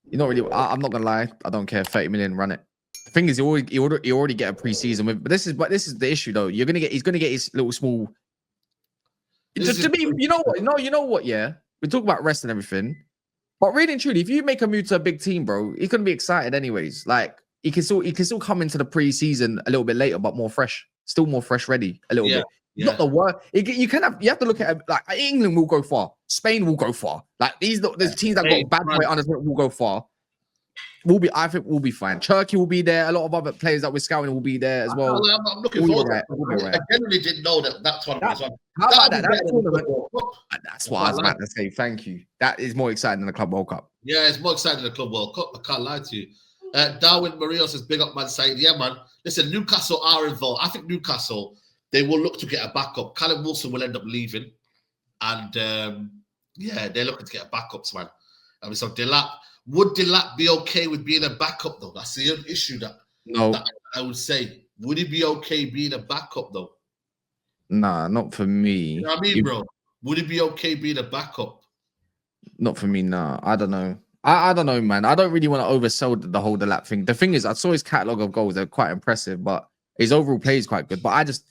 You're not really. I'm not gonna lie. I don't care. 30 million, run it. The thing is, you already get a preseason with. But this is the issue though. He's gonna get his little small. To me, you know what? No, you know what? Yeah, we talk about rest and everything, but really and truly, if you make a move to a big team, bro, he's gonna be excited anyways. Like he can still come into the preseason a little bit later, but more fresh, still more fresh, ready a little bit. Not the worst. You have to look at it, like England will go far, Spain will go far. Like there's teams that got bad boy under will go far. I think we'll be fine. Turkey will be there. A lot of other players that we're scouting will be there as well. I'm looking forward to it. I generally didn't know that one was on. How about that? That's what I was about to say. Thank you. That is more exciting than the Club World Cup. Yeah, it's more exciting than the Club World Cup. I can't lie to you. Darwin Murillo says, big up, man. Saying, yeah, man. Listen, Newcastle are involved. I think Newcastle, they will look to get a backup. Callum Wilson will end up leaving. And, they're looking to get a backup, man. I mean, so Delap. Would Delap be okay with being a backup, though? That's the issue that I would say. Would he be okay being a backup, though? Nah, not for me. You know what I mean, bro? Would he be okay being a backup? Not for me, nah. I don't know. I don't know, man. I don't really want to oversell the whole Delap thing. The thing is, I saw his catalogue of goals. They're quite impressive, but his overall play is quite good. But I just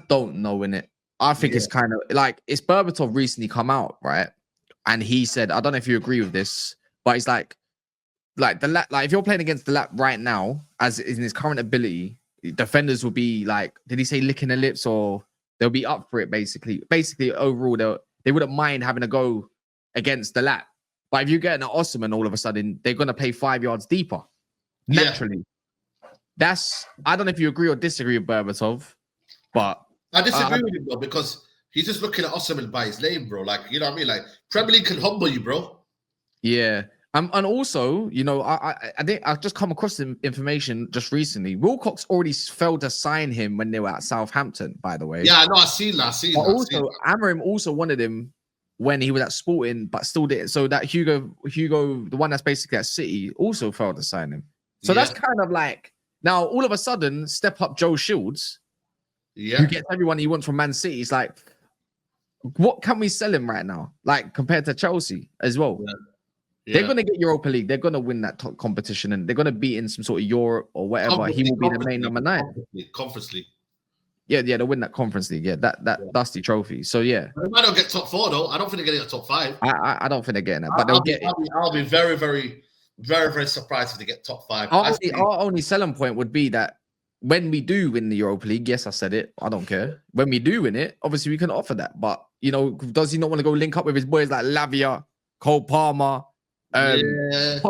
don't know in it. I think it's kind of like, it's Berbatov recently come out, right? And he said, I don't know if you agree with this, but it's like the if you're playing against Delap right now, as in his current ability, defenders will be like, did he say licking their lips, or they'll be up for it basically. Basically, overall, they wouldn't mind having a go against Delap. But if you get an Osman, all of a sudden they're gonna play 5 yards deeper. Naturally. I don't know if you agree or disagree with Berbatov, but I disagree with him though, because he's just looking at Osman by his name, bro. Like, you know what I mean? Like, Premier League can humble you, bro. Yeah. And also, you know, I think I've just come across some information just recently. Wilcox already failed to sign him when they were at Southampton, by the way. Yeah, I know. I've seen that. Amorim also wanted him when he was at Sporting, but still didn't. So that Hugo, the one that's basically at City, also failed to sign him. So that's kind of like, now all of a sudden, step up Joe Shields, who gets everyone he wants from Man City. It's like, what can we sell him right now? Like, compared to Chelsea as well. They're going to get Europa League. They're going to win that top competition, and they're going to be in some sort of Europe or whatever. He will be the main number 9. Conference League. Yeah, they'll win that Conference League. Yeah, that dusty trophy. So yeah, they might not get top 4 though. I don't think they're getting a top 5. I don't think they're getting that, but they'll get it. I'll be very, very, very, very surprised if they get top 5. Our only selling point would be that when we do win the Europa League, yes, I said it. I don't care. When we do win it, obviously we can offer that. But you know, does he not want to go link up with his boys like Lavia, Cole Palmer? If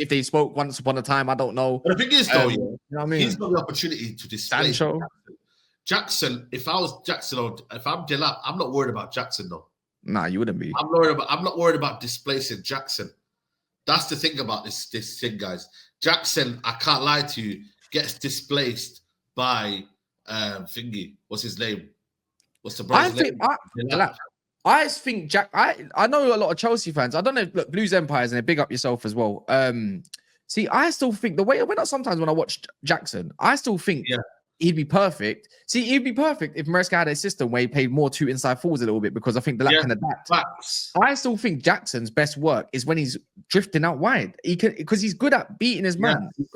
they spoke once upon a time, I don't know. But the thing is, though, you know what I mean? He's got the opportunity to display Sancho. Jackson. If I was Jackson, or if I'm Delap, I'm not worried about Jackson though. Nah, you wouldn't be. I'm not worried about displacing Jackson. That's the thing about this thing, guys. Jackson, I can't lie to you, gets displaced by Thingy. What's his name? What's the brother's name? Delap. I think I know a lot of Chelsea fans. I don't know. Look, Blues Empires, and they big up yourself as well. See, I still think the way sometimes when I watched Jackson, I still think he'd be perfect. See, he'd be perfect if Maresca had a system where he played more 2 inside forwards a little bit, because I think Delap can adapt. Facts. I still think Jackson's best work is when he's drifting out wide. He can, because he's good at beating his man. He's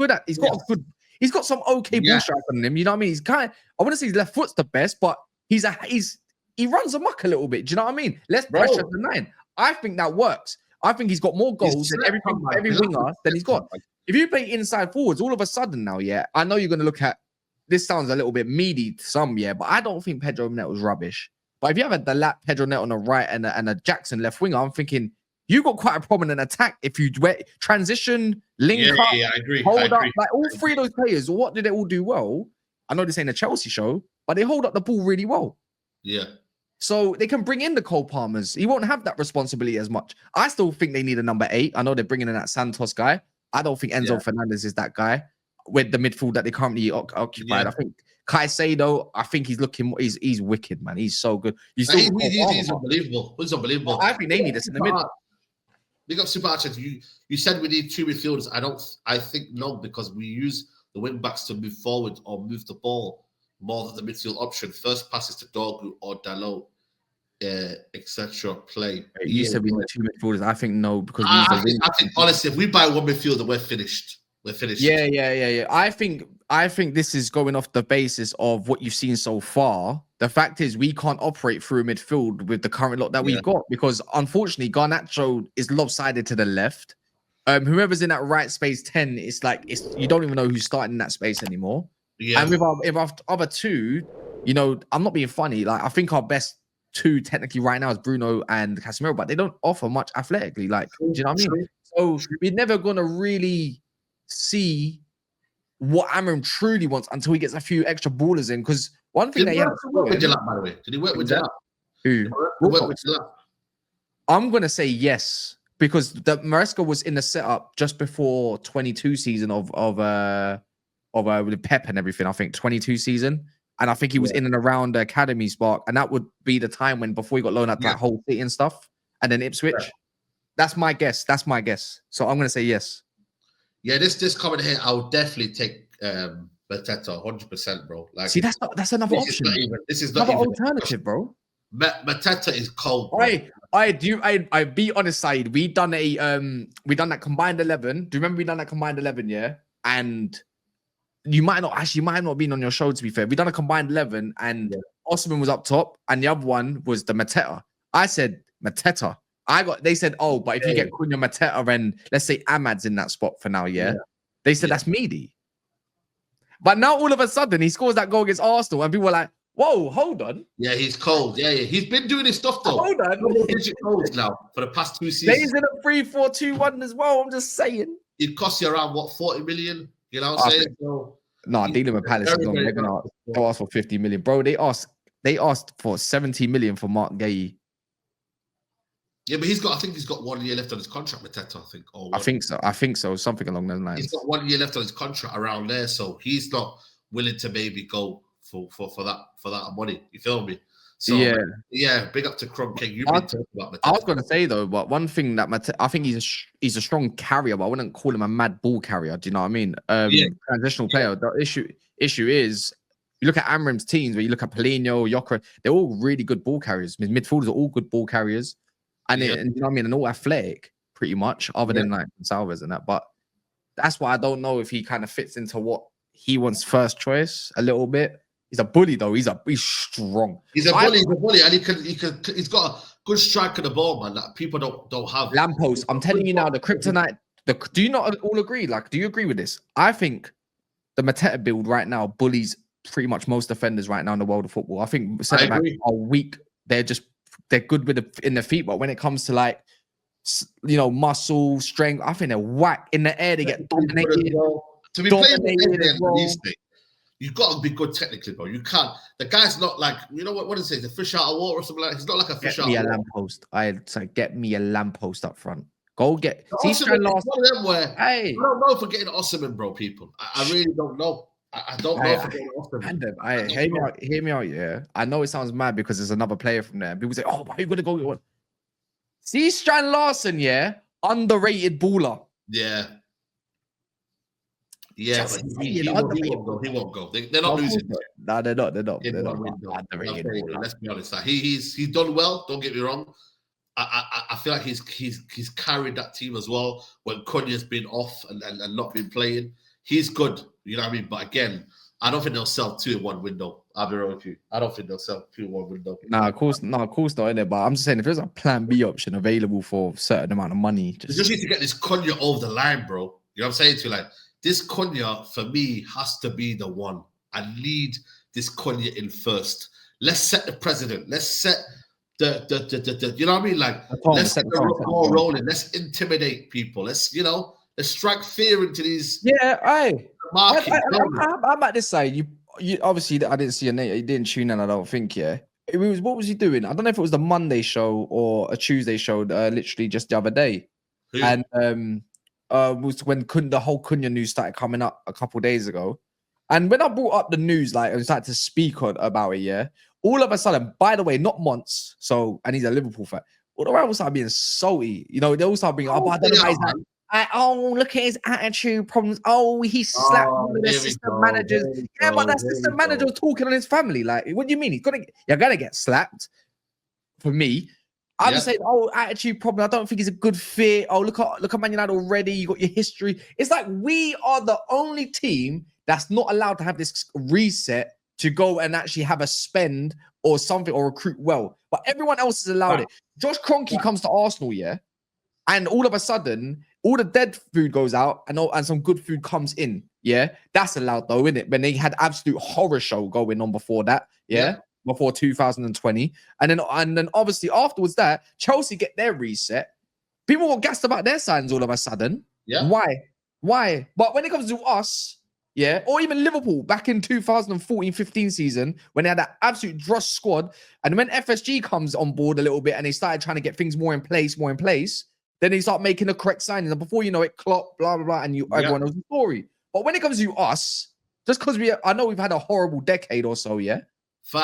got some okay ball strike on him. You know what I mean? He's I wouldn't say his left foot's the best, but he runs amok a little bit. Do you know what I mean? Less pressure than 9. I think that works. I think he's got more goals than every winger than he's got. If you play inside forwards, all of a sudden now, I know you're going to look at, this sounds a little bit meaty to some, but I don't think Pedro Neto's rubbish. But if you have a Delap, Pedro Neto on the right and a Jackson left winger, I'm thinking you got quite a prominent attack if you transition, link up, I agree. Hold up. Like all 3 of those players, what did they all do well? I know this ain't a Chelsea show, but they hold up the ball really well. Yeah. So they can bring in the Cole Palmers. He won't have that responsibility as much. I still think they need a number 8. I know they're bringing in that Santos guy. I don't think Enzo Fernandez is that guy with the midfield that they currently occupied. I think Caicedo, I think he's wicked, man. He's so good. He's unbelievable. He's unbelievable. I think they need us in the middle. Big up Super Archers. You said we need 2 midfielders. I think no, because we use the wing backs to move forward or move the ball more than the midfield option. First passes to Dorgu or Dalot. etc. play. You said we need 2 midfielders. I think no, because we need I think honestly, if we buy one midfielder, we're finished. We're finished. Yeah. I think this is going off the basis of what you've seen so far. The fact is, we can't operate through midfield with the current lot that we've got because unfortunately, Garnacho is lopsided to the left. Whoever's in that right space 10, it's like you don't even know who's starting in that space anymore. Yeah. And with our other two, you know, I'm not being funny. Like I think our best two technically right now is Bruno and Casemiro, but they don't offer much athletically. Like, do you know what I mean? So we're never gonna really see what Amram truly wants until he gets a few extra ballers in. Because one thing that he had work with Delap, by the way. Did he work with Delap? Who? Work with Delap? I'm gonna say yes. Because the Maresca was in the setup just before 22 season of with Pep and everything. I think 22 season, and I think he was in and around the academy spark, and that would be the time when before he got loaned out to like Hull City and stuff, and then Ipswich. Yeah. That's my guess. So I'm gonna say yes. Yeah, this comment here, I would definitely take Mateta 100%, bro. Like, see, that's another option. This is not another alternative, bro. Mateta is cold. Bro. I be honest, Said. We done that combined 11. Do you remember we done that combined 11? Yeah, and you might not have been on your show. To be fair, we done a combined 11, and Osman was up top, and the other one was the Mateta. I said Mateta. They said, oh, but if you get Cunha, Mateta, and let's say Ahmad's in that spot for now, they said that's meaty. But now all of a sudden he scores that goal against Arsenal, and people were like, whoa, hold on. Yeah, he's cold. Yeah. He's been doing his stuff though. Hold on. Goals now for the past 2 seasons. He's in a 3-4-2-1 as well. I'm just saying. It costs you around 40 million. You know what I'm saying? So, dealing with Palace is long. They're gonna ask for 50 million, bro. They asked for 70 million for Mark Gay. Yeah, but I think he's got 1 year left on his contract, Mateta, I think. I think so. Something along those lines. He's got 1 year left on his contract around there, so he's not willing to maybe go for that money. You feel me? So big up to Crumb King. You've been talking about Mateta. I was gonna say though, but one thing that I think he's a strong carrier, but I wouldn't call him a mad ball carrier. Do you know what I mean? Transitional player. The issue is you look at Amram's teams, where you look at Paulinho, Yokra, they're all really good ball carriers. Midfielders are all good ball carriers. And you know what I mean, and all athletic, pretty much, other than like Salvas and that. But that's why I don't know if he kind of fits into what he wants first choice a little bit. He's a bully though. He's strong. He's a bully, and he's got a good strike of the ball, man. That people don't have. Lamppost. I'm telling you now, the kryptonite. Do you not all agree? Like, do you agree with this? I think the Mateta build right now bullies pretty much most defenders right now in the world of football. I think centre backs are weak. They're good in the feet, but when it comes to like, you know, muscle strength, I think they're whack in the air. They get dominated. To be playing these things, you've got to be good technically, bro. You can't. The guy's not like, you know what is it? The fish out of water or something like that. He's not like a fish out of water. Lamppost. I'd say get me a lamppost up front. Go get. It's one of them where I don't know for getting Osimhen, bro. People, I really don't know. I don't know if hear me out, yeah. I know it sounds mad because there's another player from there. People say, oh, why are you gonna go get one? See Strand Larson, underrated baller. Yeah, but he won't go. They're not losing. No, they're not. They're not. Underrated baller. Let's be honest. Like, he's done well. Don't get me wrong. I feel like he's carried that team as well when Cunha's been off and not been playing. He's good, you know what I mean? But again, I don't think they'll sell 2 in one window. I'll be real with you. I don't think they'll sell 2 in one window. Of course not, innit? But I'm just saying, if there's a plan B option available for a certain amount of money, you just need to get this Cunha over the line, bro. You know what I'm saying to you? Like, this Cunha, for me, has to be the one. I need this Cunha in first. Let's set the precedent. Let's set the you know what I mean? Like, let's set the ball rolling. Let's intimidate people. Let's strike fear into these. I'm at this side. You obviously, I didn't see your name. You didn't tune in. I don't think. Yeah, it was. What was he doing? I don't know if it was the Monday show or a Tuesday show. Literally just the other day, and was when the whole Cunha news started coming up a couple of days ago. And when I brought up the news, like, and started to speak about it, all of a sudden, by the way, not Monts. So, and he's a Liverpool fan. All the all started being salty. You know, they all started being, I don't know why he's like, look at his attitude problems. Oh, he slapped one of the assistant managers. But that assistant manager was talking on his family. Like, what do you mean? You're gonna get slapped for me. I just say, oh, attitude problem. I don't think he's a good fit. Oh, look at Man United already. You got your history. It's like we are the only team that's not allowed to have this reset to go and actually have a spend or something or recruit well. But everyone else is allowed it. Josh Kroenke comes to Arsenal, yeah, and all of a sudden, all the dead food goes out and some good food comes in. Yeah, that's allowed though, isn't it? When they had absolute horror show going on before that, yeah. Before 2020, and then obviously afterwards that Chelsea get their reset. People were gassed about their signs all of a sudden. Yeah. Why? But when it comes to us, yeah, or even Liverpool back in 2014-15 season when they had that absolute dross squad, and when FSG comes on board a little bit and they started trying to get things more in place, then they start making the correct signings, and before you know it, Klopp, blah blah blah, and everyone knows the story. But when it comes to us, just because I know we've had a horrible decade or so, yeah.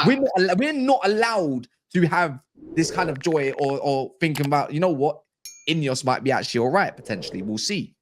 We're not allowed to have this kind of joy or thinking about, you know what, Ineos might be actually all right, potentially. We'll see.